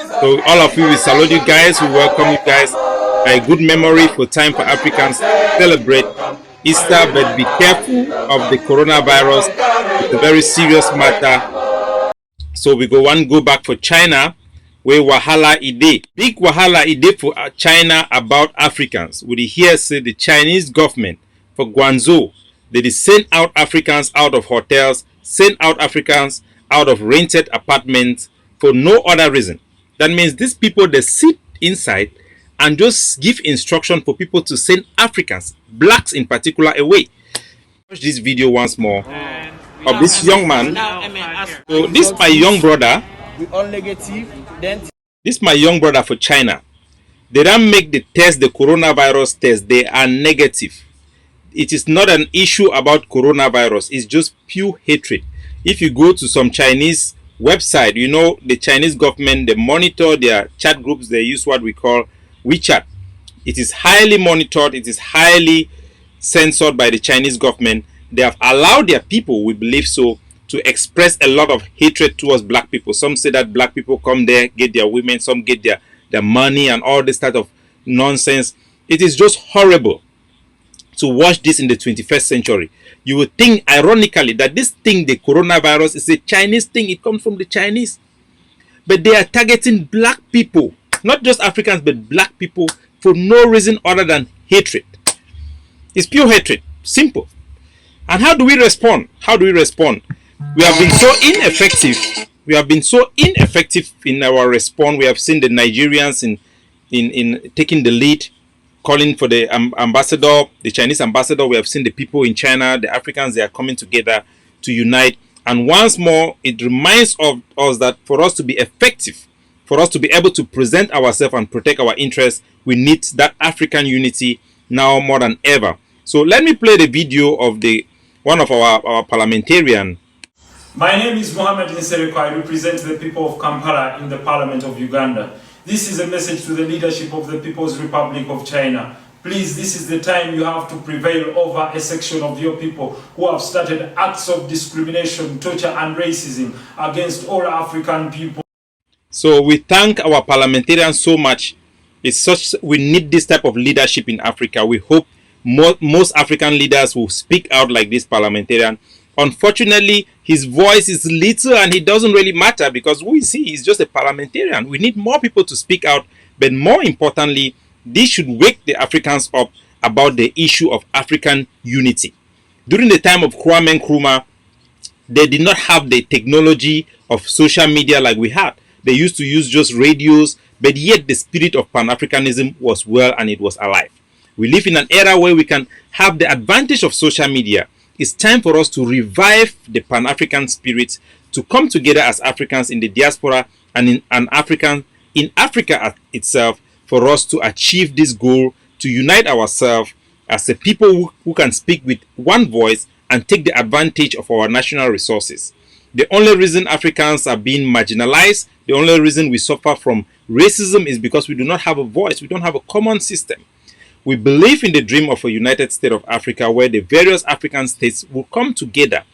So all of you, we salute you guys. We welcome you guys. A good memory for time for Africans to celebrate Easter, but be careful of the coronavirus. It's a very serious matter. So we go back for China, where wahala ide. Big wahala ide for China about Africans. We hear say the Chinese government for Guangzhou, they send out Africans out of hotels, send out Africans out of rented apartments for no other reason. That means these people, they sit inside and just give instruction for people to send Africans, blacks in particular, away. Watch this video once more of this young man. So this my young brother. We all negative. Then This my young brother for China. They don't make the test, the coronavirus test. They are negative. It is not an issue about coronavirus. It's just pure hatred. If you go to some Chinese website, you know, the Chinese government, they monitor their chat groups. They use what we call WeChat. It is highly monitored. It is highly censored by the Chinese government. They have allowed their people, we believe so, to express a lot of hatred towards black people. Some say that black people come there, get their women, some get their money and all this type of nonsense. It is just horrible to watch this in the 21st century. You would think, ironically, that this thing, the coronavirus, is a Chinese thing. It comes from the Chinese. But they are targeting black people, not just Africans, but black people for no reason other than hatred. It's pure hatred. Simple. And how do we respond? How do we respond? We have been so ineffective. We have been so ineffective in our response. We have seen the Nigerians in taking the lead, calling for the ambassador, the Chinese ambassador. We have seen the people in China, the Africans, they are coming together to unite. And once more, it reminds of us that for us to be effective, for us to be able to present ourselves and protect our interests, we need that African unity now more than ever. So let me play the video of one of our parliamentarian. My name is Mohammed Nsereko. I represent the people of Kampala in the Parliament of Uganda. This is a message to the leadership of the People's Republic of China. Please, this is the time you have to prevail over a section of your people who have started acts of discrimination, torture and racism against all African people. So we thank our parliamentarians so much. We need this type of leadership in Africa. We hope most African leaders will speak out like this parliamentarian. Unfortunately, his voice is little and it doesn't really matter because we see he's just a parliamentarian. We need more people to speak out, but more importantly, this should wake the Africans up about the issue of African unity. During the time of Kwame Nkrumah, they did not have the technology of social media like we had. They used to use just radios, but yet the spirit of Pan-Africanism was well and it was alive. We live in an era where we can have the advantage of social media. It's time for us to revive the Pan-African spirit, to come together as Africans in the diaspora and in Africa itself, for us to achieve this goal, to unite ourselves as a people who can speak with one voice and take the advantage of our national resources. The only reason Africans are being marginalized, the only reason we suffer from racism is because we do not have a voice. We don't have a common system. We believe in the dream of a united state of Africa where the various African states will come together,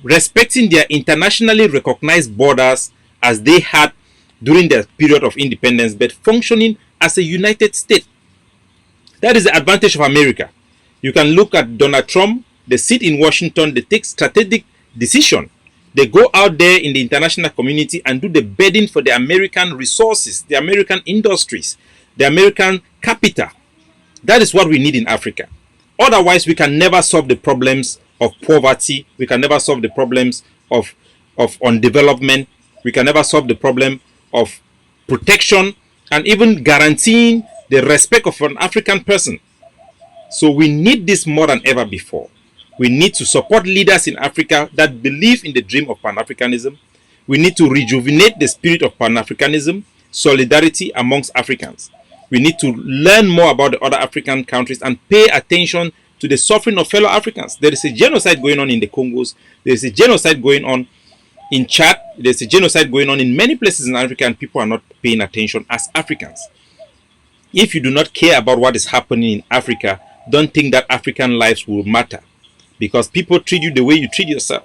respecting their internationally recognized borders as they had during their period of independence, but functioning as a united state. That is the advantage of America. You can look at Donald Trump. They sit in Washington, they take strategic decision. They go out there in the international community and do the bidding for the American resources, the American industries, the American capital. That is what we need in Africa. Otherwise, we can never solve the problems of poverty. We can never solve the problems of undevelopment. We can never solve the problem of protection and even guaranteeing the respect of an African person. So we need this more than ever before. We need to support leaders in Africa that believe in the dream of Pan-Africanism. We need to rejuvenate the spirit of Pan-Africanism, solidarity amongst Africans. We need to learn more about the other African countries and pay attention to the suffering of fellow Africans. There is a genocide going on in the Congos. There is a genocide going on in Chad. There is a genocide going on in many places in Africa, and people are not paying attention as Africans. If you do not care about what is happening in Africa, don't think that African lives will matter, because people treat you the way you treat yourself.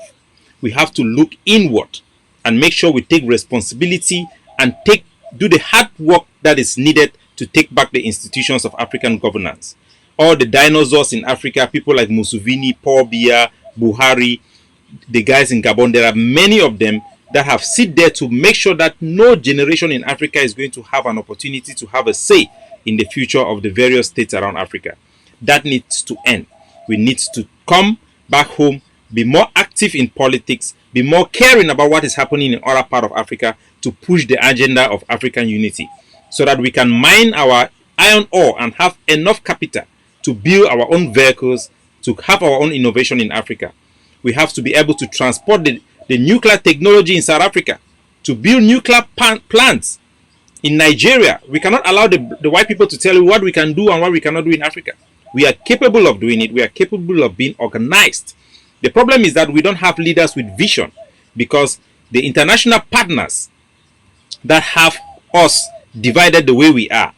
We have to look inward and make sure we take responsibility and take do the hard work that is needed to take back the institutions of African governance. All the dinosaurs in Africa, people like Museveni, Paul Biya, Buhari, the guys in Gabon, there are many of them that have sit there to make sure that no generation in Africa is going to have an opportunity to have a say in the future of the various states around Africa. That needs to end. We need to come back home, be more active in politics, be more caring about what is happening in other part of Africa to push the agenda of African unity so that we can mine our iron ore and have enough capital to build our own vehicles, to have our own innovation in Africa. We have to be able to transport the nuclear technology in South Africa, to build nuclear plants in Nigeria. We cannot allow the white people to tell you what we can do and what we cannot do in Africa. We are capable of doing it. We are capable of being organized. The problem is that we don't have leaders with vision, because the international partners that have us divided the way we are,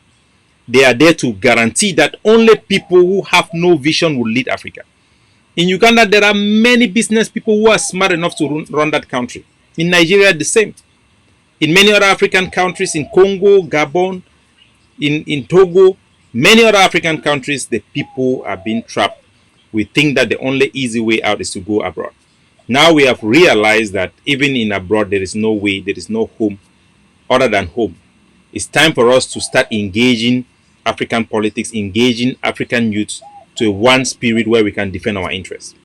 they are there to guarantee that only people who have no vision will lead Africa. In Uganda, there are many business people who are smart enough to run that country. In Nigeria, the same. In many other African countries, in Congo, Gabon, in Togo, many other African countries, the people are being trapped. We think that the only easy way out is to go abroad. Now we have realized that even in abroad, there is no way, there is no home other than home. It's time for us to start engaging African politics, engaging African youth to a one spirit where we can defend our interests.